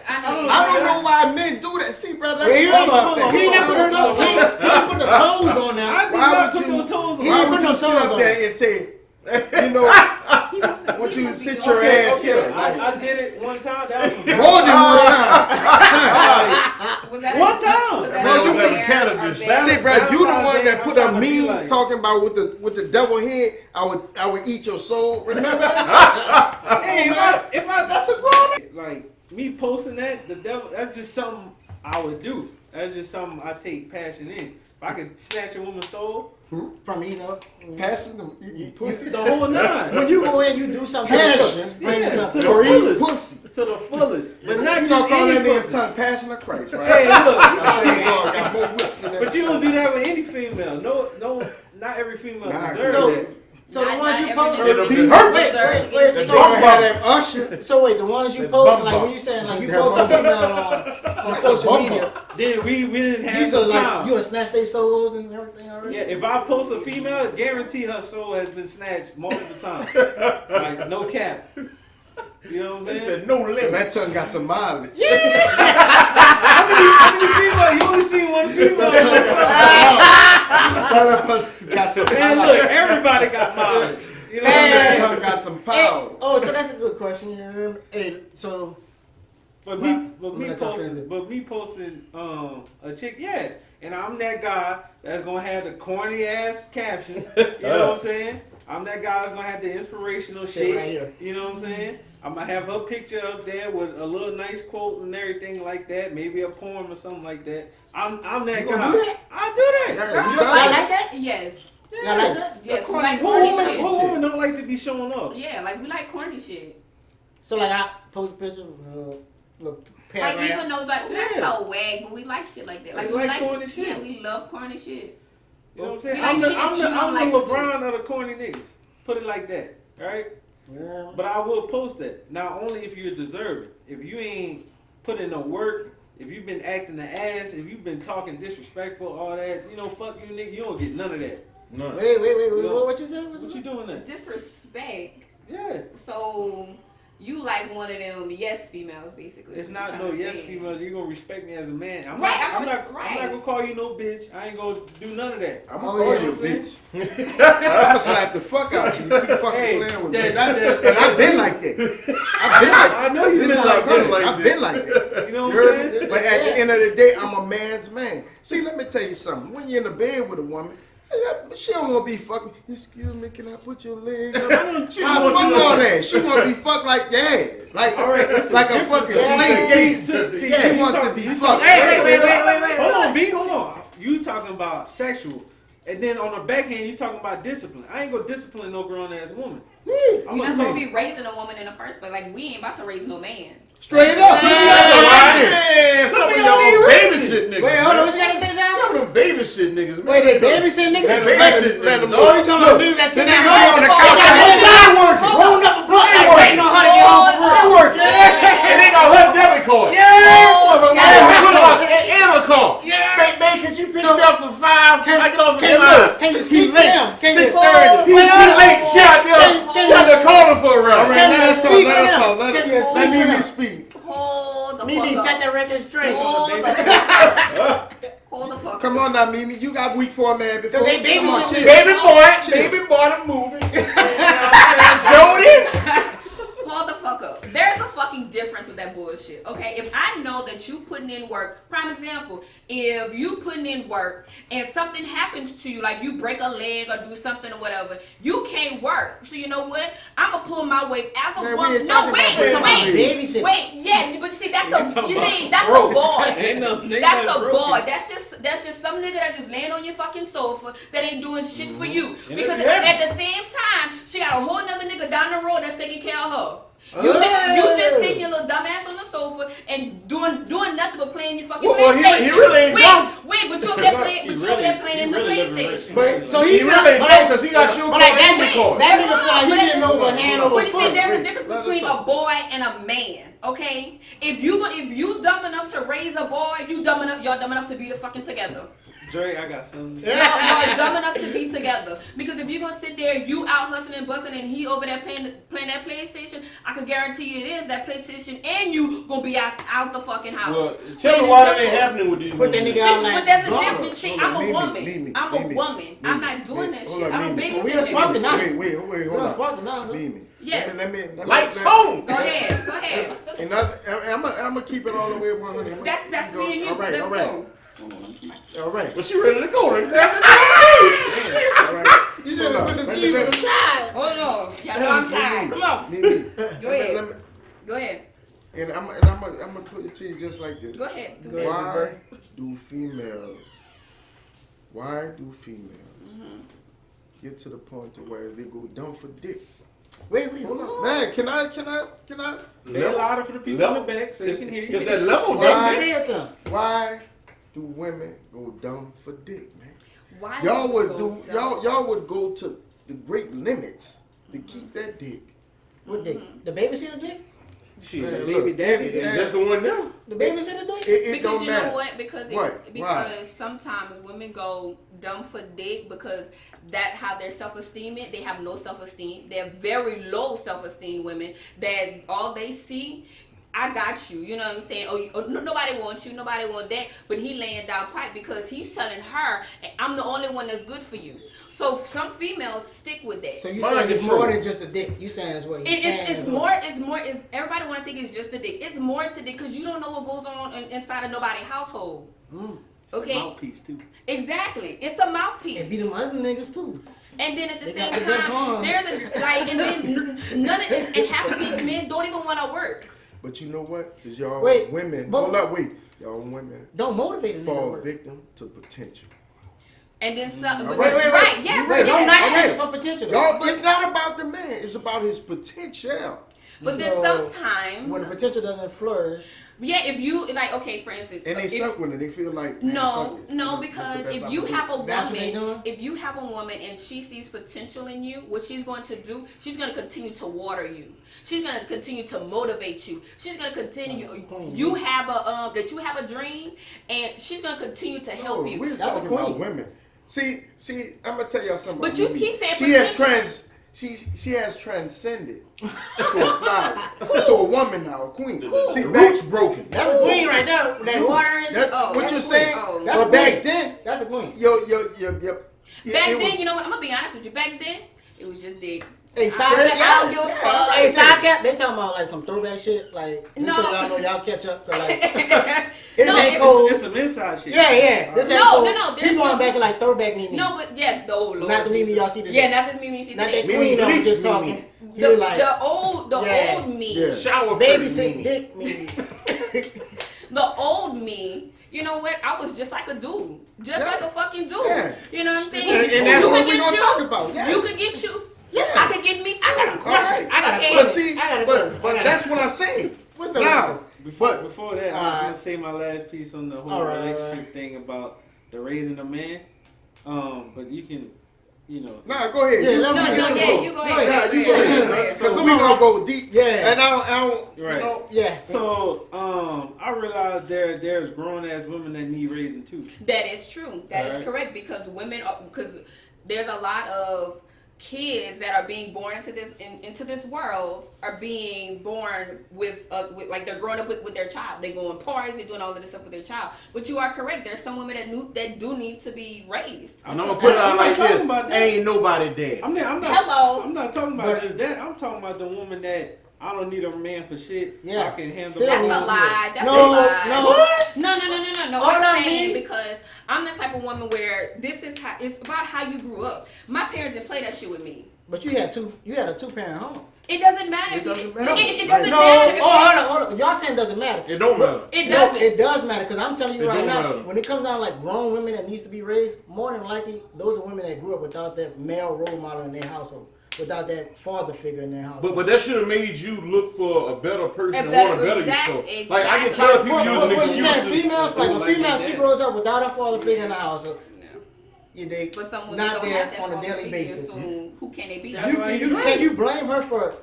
I know. I don't know why men do that. See, brother, He that's hold on, my thing. He didn't put the toes. He didn't put the toes on there. I did Why not would put you- no toes on. He Why didn't would put no you sit toes up on. there and say, you know, He must have- once he you must be sit doing your that. ass here, I did it one time. That was more than one time. Was that One time. Was that Bro, a you fair in Canada, or this- bad? See, bro, you the one that I'm put trying up to be memes like- talking about with the devil head. I would eat your soul. Remember that? Hey, if I that's a grown like me posting that, the devil, that's just something I would do. That's just something I take passion in. If I could snatch a woman's soul, From eating up. Passion to eating pussy. the whole nine. When you go in, you do something to the Passion. pussy. Bring Yeah, something to to the the fullest. pussy. To the fullest. But not You just gonna call that any nigga's pussy. tongue Passion of Christ, right? Hey, look. God got more whips in that But you don't do that with any female. No, not every female Nah, deserves so- that. So the Not- ones not you every post, man Wait, deserves wait, to wait, get wait. You So gonna have that usher. So wait, the ones you The post, bum like bum. when you saying like you That post a bum bum. female on social bum media, Then we didn't have these the are like time. you would snatch their souls and everything already. Yeah, if I post a female, guarantee her soul has been snatched multiple times. Like no cap. You know what I'm They saying? said no That limit. tongue got some mileage. How many female? You only seen one female. None of us got some Man, power. look, everybody got mileage. You know what None I'm of saying? us got some Hey, power. oh, so that's a good question. Yeah. Hey, so But Right. me, but I'm me gonna let y'all posting, finish it. but me posting a chick, yeah. And I'm that guy that's gonna have the corny ass captions. You know what I'm saying? I'm that guy that's gonna have the inspirational Sit shit. right here. You know what I'm saying? I'm gonna have her picture up there with a little nice quote and everything like that. Maybe a poem or something like that. I'm that You guy. gonna do that? I do that. Yeah, Girl, you y'all got it. like that? Yes. Y'all like that? Yes. We corny- like Who corny woman, shit. who woman don't like to be showing up? Yeah, like we like corny shit. So like I post a picture, look Like paragraph. even though like that's Yeah. so wag, but we like shit like that. Like We we like corny shit. Yeah, we love corny shit. You know what I'm saying? We like I'm the, shit that I'm you the, don't I'm like the to do. LeBron of the corny niggas. Put it like that, right? Yeah. But I will post that. Not only if you're deserving. If you ain't put in no work, if you've been acting the ass, if you've been talking disrespectful, all that, you know, fuck you nigga, you don't get none of that. None. Wait, No. what you said? What you doing there? Disrespect. Yeah. So you like one of them yes females basically. It's is what not you're no trying to yes say. female. You gonna respect me as a man. I'm Right, not, I'm I'm not right. gonna call you no bitch. I ain't gonna do none of that. I'm Oh, gonna call yeah. you a bitch. I'm gonna slap the fuck out you. You keep fucking Hey, playing with me. that- And I've been like that. I've been like that. I know you This been is like how I that. come. I've been like that. You know You what I'm heard me? saying? But at the end of the day, I'm a man's man. See, let me tell you something. When you're in the bed with a woman, she don't want to be fucking. Excuse me, can I put your leg up? She I want fuck you to- all that. She want to be fucked like like All right, listen, like a different- fucking Yeah, slave. see, Yeah, you she wants to talk- be you fucked. talk- Wait. Hold on, B, hold on. You talking about sexual. And then on the backhand, you talking about discipline. I ain't gonna discipline no grown ass woman. I'm You're gonna not tell supposed to you. be raising a woman in the first place. Like we ain't about to raise no man. Straight up. Man, some of y'all babysit niggas. Wait, hold on, man. what you gotta say, John? Some of them babysit niggas, man. Wait, they babysit niggas? They babysit Let them niggas. go. dog. Oh, you talking about niggas that sit The down niggas on the couch. rolling up a blunt like waiting on her to get home from They work. work. And they got her debit card. And a car. Babe, could you pick Pick me up for 5. I get off Can the you, can you speak to him? Can you 6:30. He's late. She out there calling for a ride. All right, Can let you us talk. speak Let now? us talk. Can you Let speak me now? speak. Hold the Mimi, fuck set up. that record straight. Hold the fuck up. Hold the fuck up. Come on now, Mimi. You got weak for a man before. They Come on, babysit chill. Baby boy the movie. You know what I'm saying? Jody. Hold the fuck up. There's a fucking difference with that bullshit. Okay, if I know that you putting in work, prime example, if you putting in work and something happens to you, like you break a leg or do something or whatever, you can't work. So you know what? I'ma pull my weight as a Man, we woman. ain't No, talking wait, about baby. wait, Babysit. wait. Yeah, but you see, that's talking that's a broke. boy. Ain't no nigga That's that's a broke. boy. That's just some nigga that just laying on your fucking sofa that ain't doing shit for you. And Because if you at the same time, she got a whole nother nigga down the road that's taking care of her. You just sitting your little dumb ass on the sofa and doing nothing but playing your fucking Well, he PlayStation. really ain't dumb. Wait, but you over there playing, He but you over there playing the really living PlayStation. rich. So He feel really ain't but dumb because he got you But like that credit nigga, card. that nigga feel like he But getting over hand over But you see, foot. there's a Wait, difference let us between a talk. boy and a man. Okay, if you dumb enough to raise a boy, y'all dumb enough to be the fucking together. Dre, I got something to say. Y'all dumb enough to be together. Because if you're gonna sit there, you out hustling and busting, and he over there playing that PlayStation, I can guarantee you it is that PlayStation, and you gonna be out the fucking house. Well, tell me why that ain't happening with these Put that women. nigga out But like. there's a Hold difference. See, on, I'm a Mimi, woman. Mimi, I'm a Mimi, woman. I'm Mimi, not doing that hold shit. on, I'm a Mimi. We babysitter. are sparking now. Wait, We are hold sparking now. on. Mimi. Yes. Let me Lights let- on. Go ahead. And I'm gonna keep it all the way 100. That's me and you. All right, Let's all right, go. all right. But she ready to go. All right. You should have put the keys on the side. Hold on. Y'all know I'm tired. Come on. Mimi, Go ahead. Go ahead. and I'm gonna put it to you just like this. Go ahead. Do Go it. ahead. Why do females get to the point to where they go dumb for dick? Wait, Hold on, man. Can I? Say it louder for the people in the back so they can hear Because you. that level Why? down Say it to him. Why do women go dumb for dick, man? Why Y'all do would we do go dumb? y'all would go to the great limits to keep that dick. What dick? The babysitter dick? Shit, Man, baby look, daddy. and- That's the one there. The babysitter dick? It Because don't you matter. know what? Because What? because sometimes women go dumb for dick because that how their self-esteem is. They have no self-esteem. They're very low self-esteem women that all they see I got you. You know what I'm saying? Nobody wants you. Nobody want that. But he laying down pipe because he's telling her, I'm the only one that's good for you. So some females stick with that. So you saying it's more than just a dick? You saying it's what he's saying? It's more. Everybody want to think it's just a dick. It's more to dick because you don't know what goes on inside of nobody's household. Okay. It's a mouthpiece too. Exactly. It's a mouthpiece. And be them other niggas too. And then at the They same got the best time, ones. there's a like, and then and half of these men don't even want to work. But you know what? Because y'all Wait, women, but- hold up, wait. Y'all women Don't motivate a nigga to fall work. victim to potential. And then some. Wait, Right? Yes. Wait, don't knock yes. niggas for potential. Y'all, it's not about the man. It's about his potential. But then So, sometimes, when the potential doesn't flourish, yeah, if you like, okay, for instance, And they if- stuck with it. They feel like, man, fuck No, it. no, This because the best if you have a That's what they woman, doing? if you have a woman and she sees potential in you, what she's going to do, she's going to continue to water you. She's going to continue to motivate you. She's going to continue. You have a dream, and she's going to continue to help you. We're That's a talking about queen. women. See, I'm gonna tell y'all something. But about you Mimi. keep saying she has potential. she has transcended to a flower, to a woman now, a queen. See, The back, root's broken. that's a queen right there. That water and that, shit. Oh, what that's you're queen. saying? Oh. That's But a back queen. then, That's a queen. Back it then, was, you know what? I'm gonna be honest with you. Back then, it was just dick. Hey, I side don't cap. give a fuck. Hey, side cap. They talking about like some throwback shit. Like, just No. so y'all know, y'all catch up. 'Cause, like, No, this ain't it's- cold. It's some inside shit. Yeah. This ain't No, cold. no, He's there's going no- back to like throwback Mimi. No, but yeah, oh Lord. Not the Mimi Jesus. y'all see today. Yeah, not this Mimi you see Not that today. queen that was Mimi just Mimi. talking. You're like The old Yeah. me. Yeah. Shower babysit curtain, dick Mimi. The old me, you know what? I was just like a dude. Just like a fucking dude. Yeah. You know what I'm saying? And that's You what can we get gonna you. talk about. Yeah. You could get you. Listen, I could get me too. I got a question. I got a Okay. But question. see, I gotta but go. that's what I'm saying. What's up Now, with Before that, I'm Uh, gonna say my last piece on the whole all right, relationship thing about the raising a man. But you can, you know. nah, go ahead. Yeah, You- let No, me no, get yeah, this you go one. ahead. Nah, you go Yeah, ahead, yeah, man. yeah. Because So we we gonna go deep. Yeah. And I don't, you Right. know. Yeah. So I realized there's grown ass women that need raising too. That is true. That is Alright. correct because because there's a lot of kids that are being born into this world are being born with like they're growing up with their child. They go on parties, they're doing all of this stuff with their child. But you are correct. There's some women that do need to be raised. And I'm gonna put it out I'm like not talking this: about that. ain't nobody dead. I'm not. Hello. I'm not talking about But- just that. I'm talking about the woman that I don't need a man for shit. Yeah. I can handle. Still That's needs a to be lie. That's No, a lie. no. What? No. All I'm I saying need- because I'm the type of woman where this is how it's about how you grew up. My parents didn't play that shit with me. But you had a 2-parent home. It doesn't matter. It if you- doesn't matter. It doesn't No, matter. if hold on. Y'all saying it doesn't matter. It don't matter. It No, doesn't. it does matter because I'm telling you It right don't now, matter. when it comes down like grown women that needs to be raised, more than likely those are women that grew up without that male role model in their household, without that father figure in their household. But that should have made you look for a better person A and better- want to better exactly, yourself. Like I get exactly. tired of people What using you saying? excuses. Females, like a Like female, that. she grows up without a father figure in the household. No. They But some women not don't there have that on a father daily figure, basis. So who can they be? That's why he's right. Can you blame her for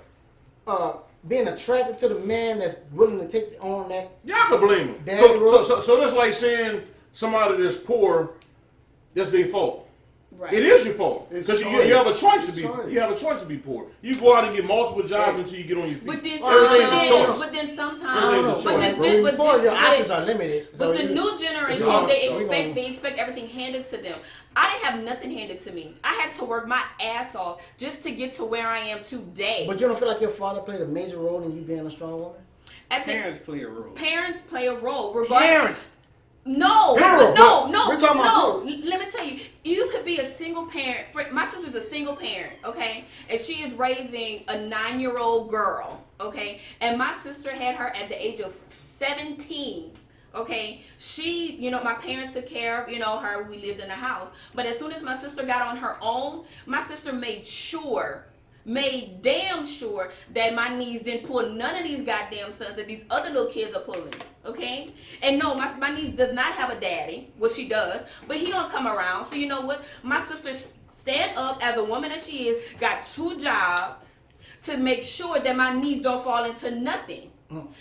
being attracted to the man that's willing to take on that? Y'all can blame them. Daddy So Rose. that's like saying somebody that's poor, that's their fault. Right. It is your fault It's because you choice. have a choice to It's be. choice. You have a choice to be poor. You go out and get multiple jobs until you get on your feet. But then, Everything's a choice. but then sometimes, Everything's a but choice, this, bro. but Boy, this, your but- options are limited. But So the you- new generation, hard. they So we expect gonna- they expect everything handed to them. I didn't have nothing handed to me. I had to work my ass off just to get to where I am today. But you don't feel like your father played a major role in you being a strong woman? At the, Parents play a role. parents play a role. Regardless. Parents. No, Plural, no, but no, we're talking no. about Let me tell you, you could be a single parent. My sister's a single parent, okay, and she is raising a 9-year-old girl, okay, and my sister had her at the age of 17. Okay, she, my parents took care of, her. We lived in a house, but as soon as my sister got on her own, my sister made damn sure that my niece didn't pull none of these goddamn stunts that these other little kids are pulling. Okay? And no, my niece does not have a daddy. Well, she does, but he don't come around. So you know what? My sister stand up as a woman that she is, got 2 jobs to make sure that my niece don't fall into nothing.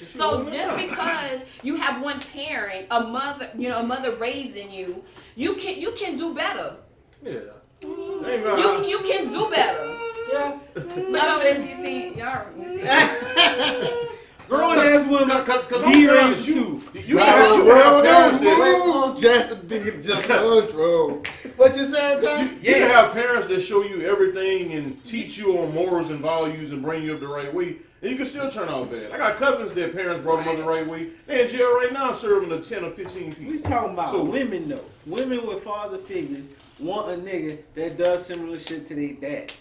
So just because you have one parent, a mother raising you, you can do better. Yeah. Ain't You can do better. Yeah. But you see, Grown ass women Because he I'm raised two. You Wait, have who? parents that Oh, Justin being just control. What you saying, John? you can have parents that show you everything and teach you on morals and values and bring you up the right way, and you can still turn out bad. I got cousins that parents brought them up the right way. They're in jail right now serving the 10 or 15 people. We talking about So- women though. Women with father figures want a nigga that does similar shit to their dad.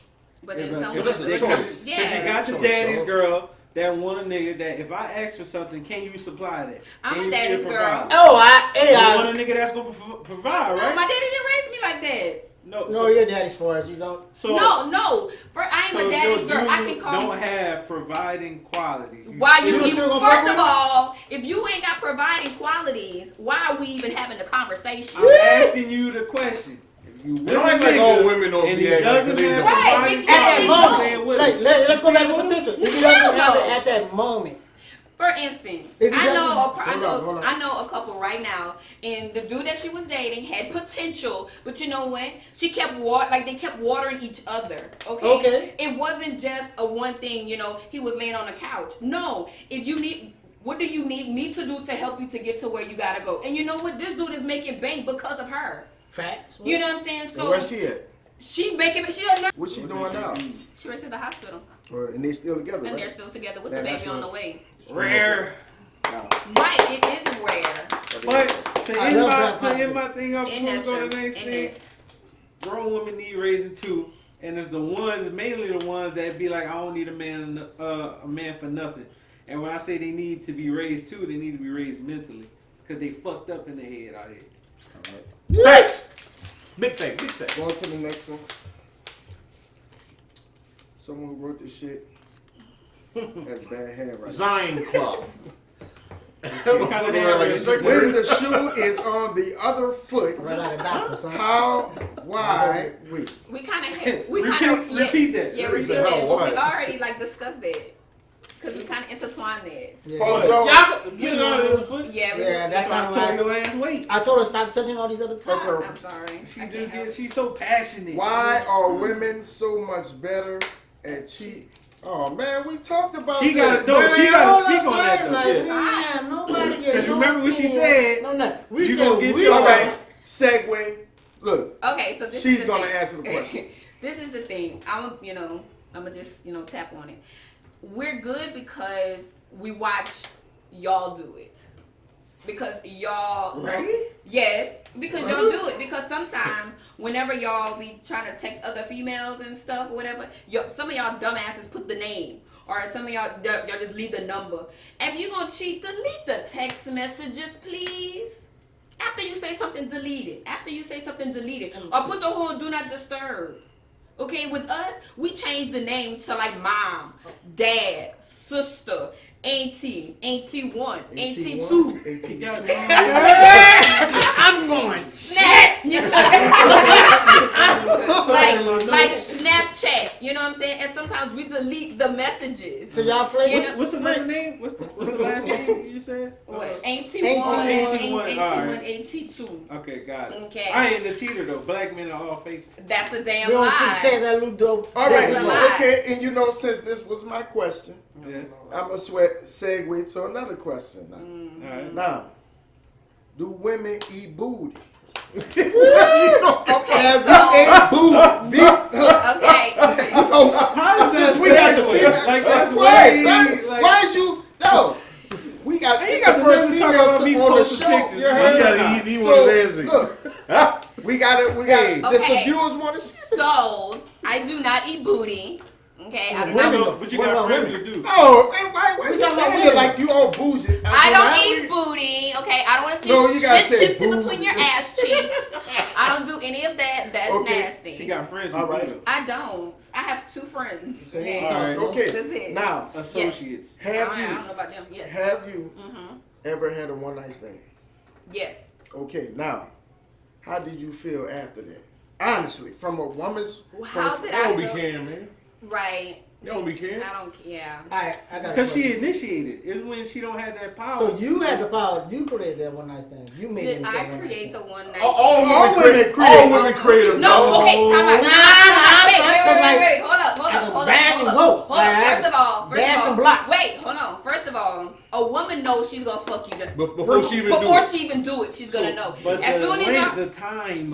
But then If some it's a women, choice. Because you yeah. got the Choice, daddy's dog. girl that want a nigga that if I ask for something, can you supply that? I'm Can a you be daddy's the girl. provider? Oh, You want a nigga that's gonna provide, No, right? my daddy didn't raise me like that. No, your daddy's for us. You don't. So, No. I am so a daddy's your girl. I dude can call. don't have providing qualities. Why you You even, still gonna first fuck of all, if you ain't got providing qualities, why are we even having the conversation? I'm asking you the question. If you They don't with act a like all nigga women don't and be he acting like doesn't they have don't. Right, providing because At that they qualities, don't. staying with Like, him. let's go back to Stay with him. potential. If he Hell doesn't have it no. at that moment, For instance, If he I doesn't- know Hold on. I know a couple right now, and the dude that she was dating had potential, but you know what? She kept they kept watering each other. Okay. Okay. It wasn't just a one thing. You know, he was laying on the couch. No, if you need. What do you need me to do to help you to get to where you gotta go? And you know what? This dude is making bank because of her. facts. You know what I'm saying? And So where's she at? she making she a nurse. What's she doing now? She went to the hospital, And they still together, and right? they're still together with Yeah, the that's baby on what- the way. Rare. Now, Right, it is rare. But to I end love my Black to end my thing up In before we that go to show. the next In thing, grown women need raising too, and it's the ones, mainly the ones that be like, I don't need a man for nothing. And when I say they need to be raised too, they need to be raised mentally because they fucked up in the head out here. Facts. Big fact, big fact. going to the next one. Someone who wrote this shit has bad handwriting. Zion Club. What kind of hair Like a is second- When the shoe is on the other foot, Right like a doctor, son. how, why, we. We kind of Repeat that. Yeah, Repeat repeat that. that. How, But we why? already discussed that because we kind of intertwined that. Yeah. Paul Jones. Y'all get it out of the foot. Yeah, we Yeah, that's That's why I kind told of your like. ass wait. I told her stop touching all these other ties. Okay. I'm sorry. She I just can't help. get, she's so passionate. Why are women so much better at cheat? Oh man, we talked about She that. gotta know. She gotta All I'm speak on that saying, though. like, Yeah. man, nobody gets. Because remember what she said? No, no. We You said gonna get we. your All Okay. right, segue. Look, Okay, so this she's is the gonna thing. answer the question. This is the thing. I'm gonna just tap on it. We're good because we watch y'all do it. Because y'all, Right? yes, because y'all do it. Because sometimes, whenever y'all be trying to text other females and stuff or whatever, some of y'all dumbasses put the name, or some of y'all just leave the number. If you gonna cheat, delete the text messages, please. After you say something, delete it. After you say something, delete it, or put the whole do not disturb. Okay, with us, we change the name to like mom, dad, sister, auntie, auntie 1, auntie 2. I'm going. Snap! like Snapchat, you know what I'm saying? And sometimes we delete the messages. So y'all play. You know- What's the last name? What's the last name you said? What? Auntie Auntie 1, one. auntie 1, Alright. auntie 2. Okay, got it. Okay. I ain't a cheater though. Black men are all fake. That's a damn We don't lie. check that little dope. All That's right, a lie. okay, and since this was my question, Yeah. I'm gonna segue to another question now. All right. Now, do women eat booty? Okay, Have so you ate booty? okay. How is Since that we got the segue? female, Like that's why? way. Why is you? No, we got. I ain't it's got the the first nerve to talk female about me on the posting show. pictures. You Man, heard? You gotta eat one of theirs. Look, we got. Okay. This the viewers want to see. So I do not eat booty. Okay, I do Women not. though. But you What got about friends women? who do. Oh, and why We you talking about saying it women. like you all bougie? I do don't not eat booty, okay? I don't want to see No, you gotta shit say chips in booty. between your ass cheeks. I don't do any of that. That's Okay. nasty. She got friends who All right. do I don't. I have 2 friends. So you Okay? ain't talking Alright. Okay, That's it. now them. Associates. I have don't you know about them. Yes. have you Mm-hmm. ever had a one night stand? Yes. Okay, now how did you feel after that? Honestly, from a woman's How did Y'all I don't be feel? can, man. Right. Y'all don't be can. I don't. Yeah. Alright, I got. Because she initiated. It's when she don't have that power. So you had the power. You created that one night stand. You made it Did into a I one night create stand. the one night? All All women women create. All women create a No, okay, time out. Nah, Wait, hold up. I can bash and go. Hold up. First of all, bash and block. Wait, hold on. First of all, A woman knows she's gonna fuck you. Before she even do it, she's gonna know. But As soon as the time.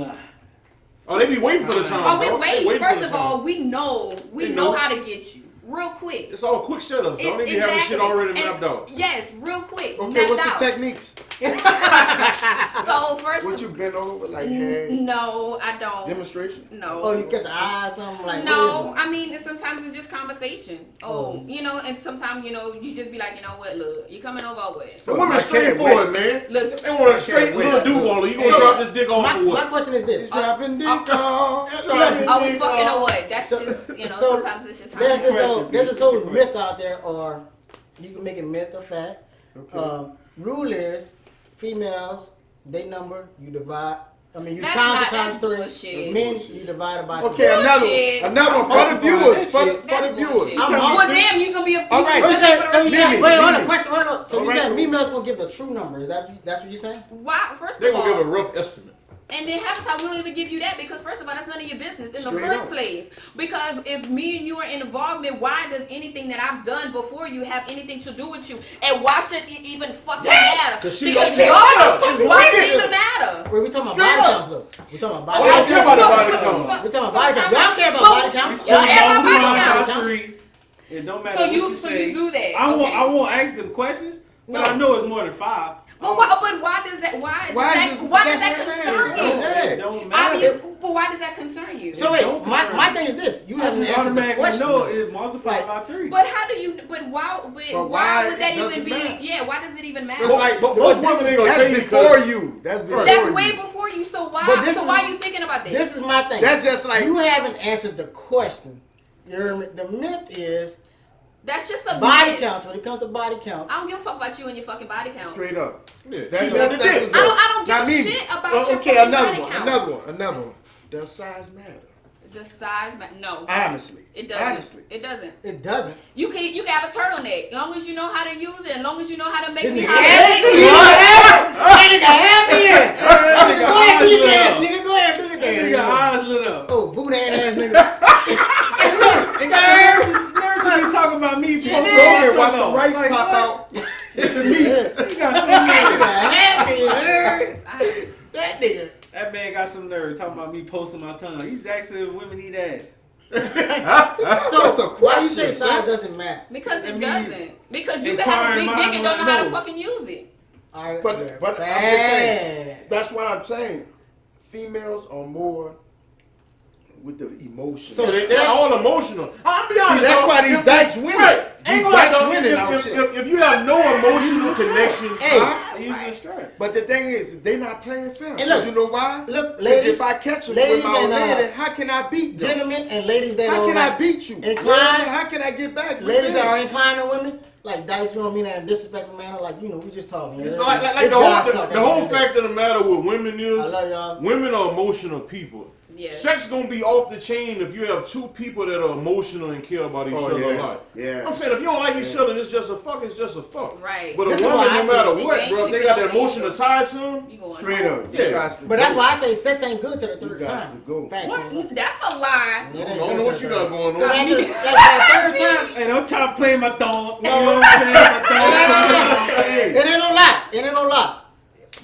Oh, they be waiting for the time. Oh, we bro. wait. First of all, we know how to get you real quick. It's all quick setups. Don't they be having shit already mapped out? Yes, real quick. Okay, what's the techniques? So first, what you bent over like head? No, I don't. Demonstration? No. Oh, you catch an eye, something like. No, I mean sometimes it's just conversation. You know, and sometimes you just be like, you know what, look, you coming over with. The women's straightforward, man. Look, they want a straight little duval. You gonna drop this dick off or what? My question is this: Dropping dick off. Are we fucking or what? That's just sometimes it's just how it is. There's this whole myth out there, or you can make it myth or fact. Okay. Rule is females, they number, you divide. I mean, you That's times bullshit. 3. Men, you divide it by 2. Okay, another one for the viewers. For the viewers. Well, damn, you gonna be a. All right. So you saying? Wait, hold on. Question. Hold on. So you saying females gonna give the true number? Is that's what you saying? Why? First They of all, gonna give a rough estimate. and then half the time we don't even give you that because first of all, that's none of your business in the Straight first up. place. Because if me and you are in involvement, why does anything that I've done before you have anything to do with you? And why should it even fucking matter? Because she y'all, don't matter. why does it even matter? Wait, we talking about Straight body up. counts though. We talking about Oh, body I don't care counts. about the body count. We talking about body counts. Y'all care about body counts. Y'all care about body counts. count. 3. It don't matter So what you say. do that. I won't ask them questions, but No. I know it's more than 5. But why does that? Why does that concern you? It don't matter. But why does that concern you? So wait, my thing is this: you haven't answered the automatically question. know it multiplied by 3. But how do you? But why? Why would that it even be? doesn't matter. Yeah. Why does it even matter? But like, But most women ain't gonna tell that's you before because- you. That's before That's you. way before you. So why? But this So is- why are you thinking about this? This is my thing. That's just like You haven't answered the question. The myth is That's just a body myth. counts. When it comes to body counts, I don't give a fuck about you and your fucking body count. straight up. Yeah. That's She's what on the it dick. is. I don't give Not a me. shit about Well, your okay, fucking another body one. counts. Another one. Does size matter? The size, no. Honestly. It doesn't. Honestly. It doesn't. it doesn't. You can have a turtleneck, as long as you know how to use it, as long as you know how to make This me nigga holler. That nigga happy. Go ahead, do your dance, nigga. Go ahead, do your Nigga dance. eyes lit up. Oh, booty ass nigga. Every time you talking about me, Go ahead, watch some rice pop out. It's a me. You got some Nigga happy. That nigga. That man got some nerve talking about me posting my tongue. He's asking if women eat ass. So why you say size doesn't matter? Because I it mean, doesn't. Because you can have a big dick and don't know how to fucking use it. All right, But I'm just saying, that's what I'm saying. Females are more with the emotion. So They're all emotional. I'll be honest. See, that's dog. why these If- dykes winning. Right. These Ain't gonna lie, dykes dog. winning out here. If you have no emotional connection, They usually straight. But the thing is, they not playing fair. And look, you know why? look, 'Cause ladies, if I catch them ladies with my and, lady, how can I beat them? gentlemen and ladies that How are can I like, beat you? inclined- How can I get back? ladies that are inclined to women, like Dice, you don't mean that in a disrespectful manner, like, you know, we just talking. Like This the guy's whole talking. the whole fact of the matter with women I is love y'all. women are emotional people. Yeah. Sex gonna be off the chain if you have two people that are emotional and care about each Oh, other yeah. a lot. Yeah. I'm saying if you don't like each other, it's just a fuck. It's just a fuck. Right. But This a is woman, why I no matter say what, they bro, ain't if they got that sleeping on emotional me. tie to them. You going Straight up. Yeah. You guys to But that's go. why I say sex ain't good to the third You guys time. to go. Fact, What? man. That's a lie. It ain't I don't good know to what the you third got time. going on. Like the third time, Hey, don't try to play my dog. No. You know what I'm saying? My dog. it ain't no lie. It ain't no lie.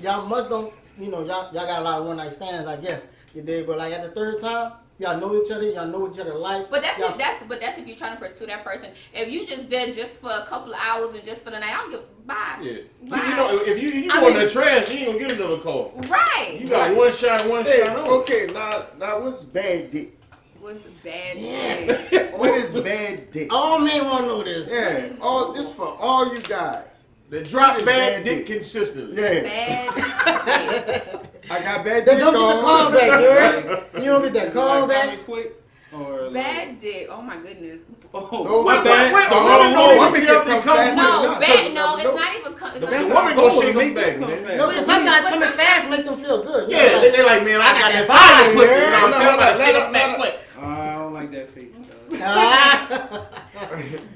Y'all must don't, you know, y'all got a lot of one night stands, I guess. You did, but like at the third time, y'all know each other. Y'all know what each other like. But that's y'all, if you're trying to pursue that person. If you just did just for a couple of hours and just for the night, I'll give bye. Yeah. Bye. You know, if you I go in mean- the trash, you ain't gonna get another call. Right. You got one shot, Hey, on. okay, now what's bad dick? What's bad? Yeah. What is bad dick? all men want to know this. Yeah, all this for all you guys. The drop Bad bad dick. dick consistently. Yeah, Bad dick. I got bad They dick. don't get the call back, you heard? You don't get that call Like, back. call me quick. Or Bad dick. Oh my goodness. Oh, No, my wait, bad. wait, The no, woman no, don't women even care can if they come come fast. No, No, bad. No, no. it's not even. It's The not woman even gonna Oh, shake make them back, that come man. fast. No, But because sometimes but coming some- fast make them feel good. You know, Yeah, like, they like, man, I got that fire, fire pussy. You know yeah. what I'm saying? I'm gonna No, shake no, them back no, quick. I don't like that face. dog.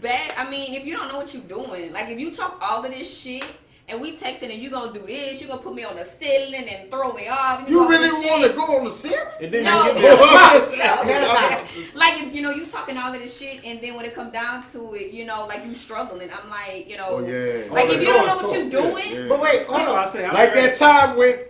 bad. I mean, if you don't know what you're doing, like if you talk all of this shit and we texting and you gonna do this, you gonna put me on the ceiling and throw me off. And You gonna really do want to shit. go on the ceiling? And then No, you get there. like if you know you talking talking all of this shit, and then when it come down to it, you know, like you struggling. I'm like, you know, Oh yeah. like if you don't know Talk, what you're doing, Yeah. But wait, hold That's why I on. say I'm Like ready. that time when see,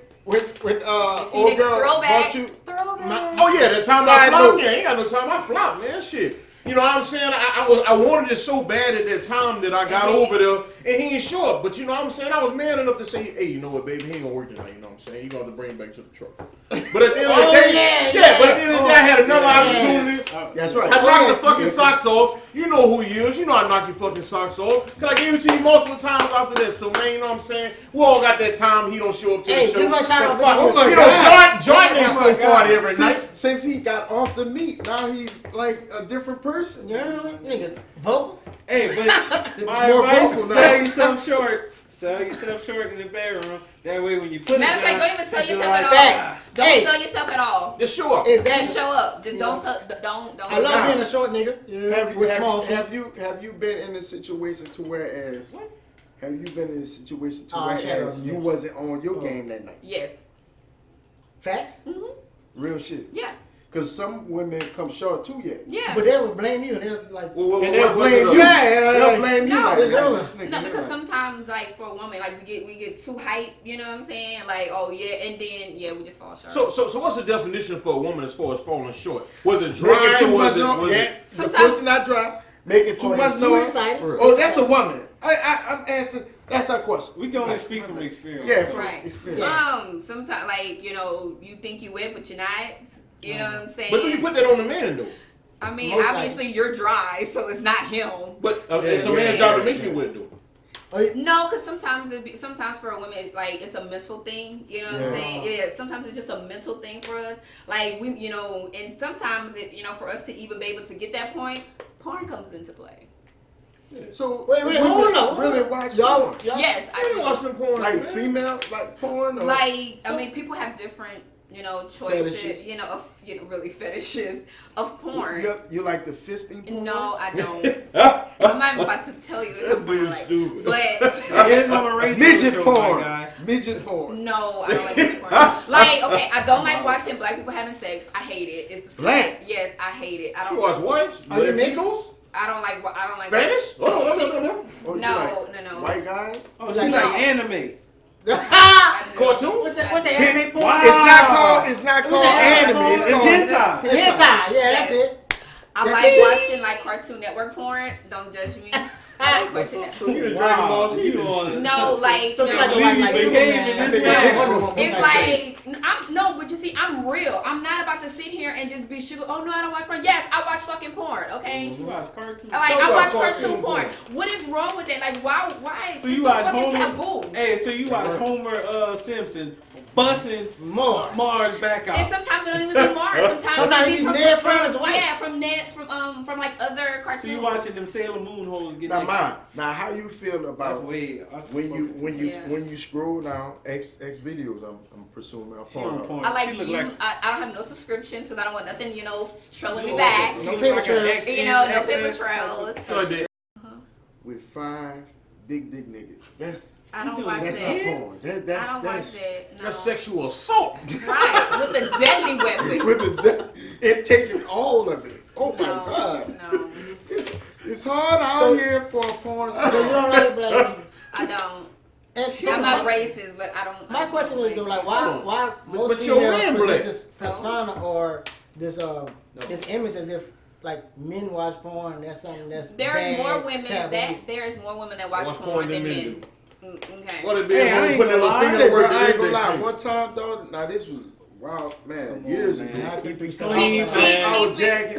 old nigga, girl throwback. brought you. Oh yeah, the time I Side flopped. note. Yeah, ain't got no time I flopped, man. Shit. You know what I'm saying? I wanted it so bad at that time that I got over there, and he ain't show up. But you know what I'm saying? I was man enough to say, hey, you know what, baby, he ain't gonna work tonight. You know what I'm saying? You gonna have to bring him back to the truck. But at the end of the day, but at the end of the day, I had another opportunity. That's right. I knocked the fucking socks off. You know who he is. You know I knocked your fucking socks off. Cause I gave it to you multiple times after this. So man, you know what I'm saying? We all got that time he don't show up to Hey, the show. give us a shout But out fuck, to you the- know, Jordan ain't so far every night. Since he got off the meat, now he's like a different person. You know what I mean? Niggas vocal. Hey, but my More advice: vocal now. sell yourself short. Sell yourself short in the bedroom. That way, when you put matter of it fact, down, don't even sell you yourself at all. Facts. Don't Hey. sell yourself at all. Just show up. Just Exactly. show up. Just don't. I love being a short nigga. Have you, With small feet. have you been in a situation to whereas have you been in a situation to Oh, shut whereas up, you yes. wasn't on your game that night? Yes. Facts. Real shit. Yeah. Cause some women come short too yet. Yeah. But they would blame you and they're like, And they'll blame you. They'll blame you. No, Like, because, this nigga no, here, because like- sometimes like for a woman, like we get too hype, you know what I'm saying? Like, oh yeah, and then we just fall short. So what's the definition for a woman as far as falling short? Was it Make dry? it too Was much it? noise. Was Yeah, it? the Sometimes- pussy not dry. Make it too oh, much they're too noise. excited. Oh, that's a woman. I'm answering. That's her question. we can only speak from experience. Yeah, from Right. experience. Sometimes like, you know, you think you wet, but you're not. You know what I'm saying? But do you put that on the man though? I mean, Most obviously you're dry, so it's not him. But it's a man's job to make you wet though. No, because sometimes for a woman, like it's a mental thing. You know what I'm Yeah. saying? Yeah. Sometimes it's just a mental thing for us. Like we, you know, and sometimes it, you know, for us to even be able to get that point, porn comes into play. So wait, women hold on. Really watch Y'all, porn? Yes, I I do. watch them porn Like man. female, like porn. Or? Like I mean, people have different, you know, choices. Fetishes. You know, of really fetishes of porn. You like the fisting porn? No, I don't. I'm not about to tell you. That dude's stupid. But It is on a radio Midget show, my porn. Mm. guy. Midget porn. no, I don't like this porn. Like, okay, I don't like watching black people having sex. I hate it. It's disgusting. Black? Yes, I hate it. I You don't. watch whites? Are you mixed? Latinos? I don't like. Spanish? Oh, no. Or you No, like no. White guys? Oh, she Like- like anime. I do. Cartoon? What's the anime porn? Wow. It's not called that anime. called? It's It's called hentai. Hentai. Yeah, that's it. I That's like it. watching like Cartoon Network porn. Don't judge me. I like Cartoon Network. So you in Dragon Ball Z? You on- No, like So she no. like to watch like They Superman. gave you this Yeah, man. Wonder Woman, It's something like but you see, I'm real. I'm not about to sit here and just be sugar. Oh no, I don't watch porn. Yes, I watch fucking porn. Okay. You watch cartoons? Like So I you watch watch cartoon cartoon porn. porn. What is wrong with that? Like why is So it you so watch fucking Homer? taboo? Hey, so you watch Homer Simpson busting More. Mars back And out. sometimes it don't even be Mars. Sometimes it it be from Ned Flanders' wife. Yeah, from Ned from like other cartoons. So you watching them Sailor Moon hoes get Now, naked. mine. Now, how you feel That's about way. when you scroll down X videos? I'm presuming a porn. I like She look you. like- I don't have no subscriptions because I don't want nothing, you know, trailing me Oh, back. she No look paper like trails. an XN, You know, no XS. paper trails. So like that. with 5 big dick niggas. That's I don't You watch that's that. not porn. I don't watch that. No. That's sexual assault. Right, with the deadly weapon. with the it taking all of it. Oh my No, god. no, It's hard out So- here for a porn. So you don't like black people. I don't. And so I'm not racist, but I don't. My question is though, like, why most But your females man present black. this persona or this image as if like men watch porn? That's something that's There's bad, more women taboo. there's more women that watch Watch porn than men. do. Okay. What it be? Hey, I ain't Putting that gonna little lie. finger Say, to bro, work. I ain't gonna the lie. next One time, though, now this was wow, man, years man. ago. Now, keep it Clean, clean, man.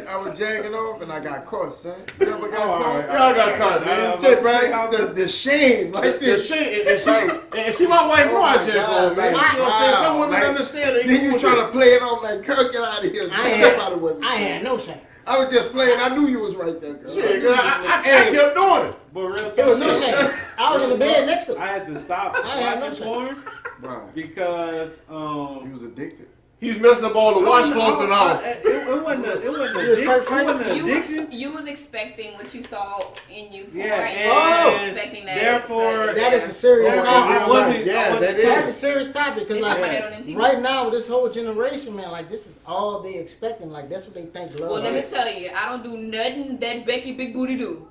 I was jagging off and I got caught, son. You never got Oh, caught? alright. Y'all got caught, man. Say, Say how bro, the shame like The this. shit, and see my wife Oh watch my it, God, man. You know like, what I'm saying? Some wow, women like, understand it. Then you try to play it off like, girl, get out of here. I Nobody wasn't. I had no shame. I was just playing. I knew you was right there, girl. Shit, girl, I kept doing it. But real It was no talk, shame. I was in the bed next to I her. had to stop I had no watching shame. porn Right. because You was addicted. He's messing up all the washcloths and all. It wasn't an addiction. You was expecting what you saw in you. Yeah, right? and You was expecting that. therefore, That is a serious topic. That's a serious topic because They talk about like that on MTV. right now, this whole generation, man, like this is all they expecting. Like that's what they think love. Well, let me is. tell you, I don't do nothing that Becky Big Booty do.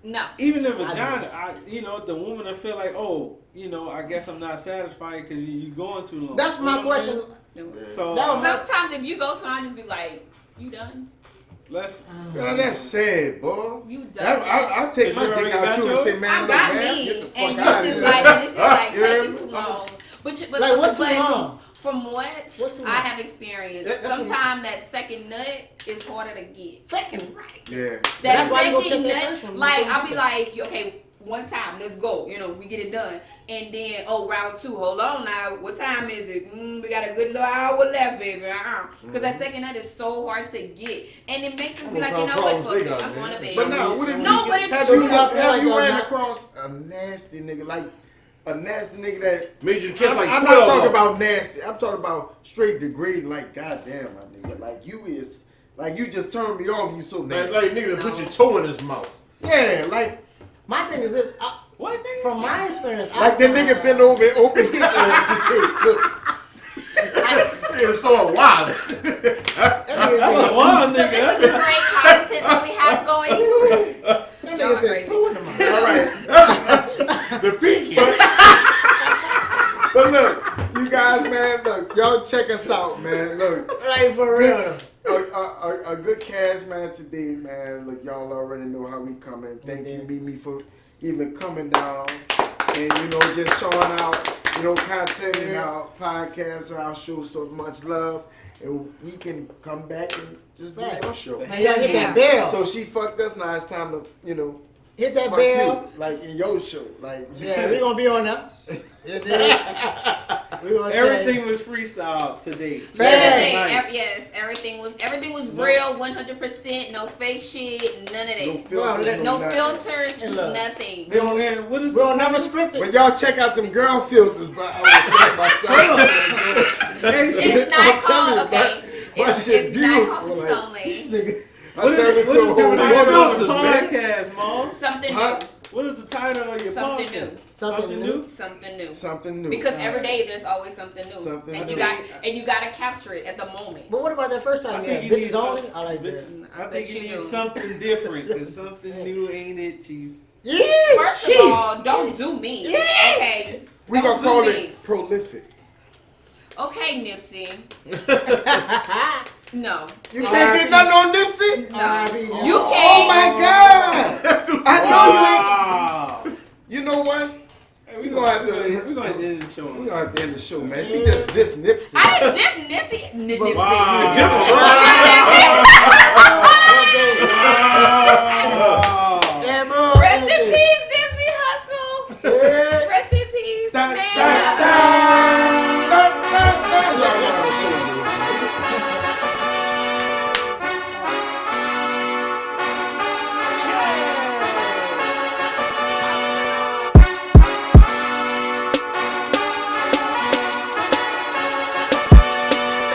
No. Even the vagina, the woman will feel like, oh, I guess I'm not satisfied because you're going too long. That's my question. So Sometimes if you go to, I just be like, you done? God, that's sad, boy. You done? I'll take my dick out you and say, man, I look, got man, me, get the fuck and you out of just here. like, this is like taking too long. But Like, what's too long? From what What's too long? I have experienced, That's sometimes that second nut is harder to get. Fucking right. Yeah. That That's why you go second catch that nut, first one. like You I'll go be get like, okay, one time, let's go. We get it done, and then round 2. Hold on now, what time is it? We got a good little hour left, baby. Because that second nut is so hard to get, and it makes us be like, what, fuck it, I'm going to bed. But now, what if but it's have true. you ran across a nasty nigga, like a nasty nigga that Made you kiss like I'm 12 not talking of them. about nasty. I'm talking about straight degrading. Like, goddamn, my nigga, like you just turned me off. You so nasty. Like nigga that put your toe in his mouth. Yeah, like My thing is this. From my experience, that nigga been over and opened his eyes to say, look. Nigga start wild. That So this is the great content that we have going. nigga said two in the mouth. All right. The pinky. But look, you guys, man, look, y'all check us out, man. Look, Like for real. a good cast, man, today, man. Look, y'all already know how we coming. Thank you, Mimi, for even coming down and, just showing out, content in our podcast, our show, so much love. And we can come back and just do our show. Man, y'all hit that bell. So she fucked us, now it's time to, Hit that fuck bell. you, like in your show. Like, Yeah, we gonna be on that. We gonna everything was freestyle today. Everything was real, 100%. No fake shit, none of that. No filters, nothing. We'll never script it. But y'all check out them girl filters, but I was myself. It's not called, okay. My shit It's not beautiful. called Like, only. this nigga, I What is turned into a the whole title woman. of the podcast, Mom? Something Huh? new. What is the title of your Something podcast? new. Something new. Something new. Something new. Because every day there's always something new, Something and new. you gotta capture it at the moment. But what about that first time? I Yeah, think you bitches need only. some- I like that. I bet think you you need do. something different, because something new ain't it, Chief? Yeah. First Chief. of all, don't do me. Yeah. Okay. We Don't gonna do call me. it prolific. Okay, Nipsey. No. You can't get nothing on Nipsey? No. You Oh can't. my God! I know Wow. you ain't. You know what? Hey, We gonna have to. we're gonna end the show. We gonna have to end the show, man. She just dissed Nipsey. I didn't dip Nipsey. Wow. Nipsey.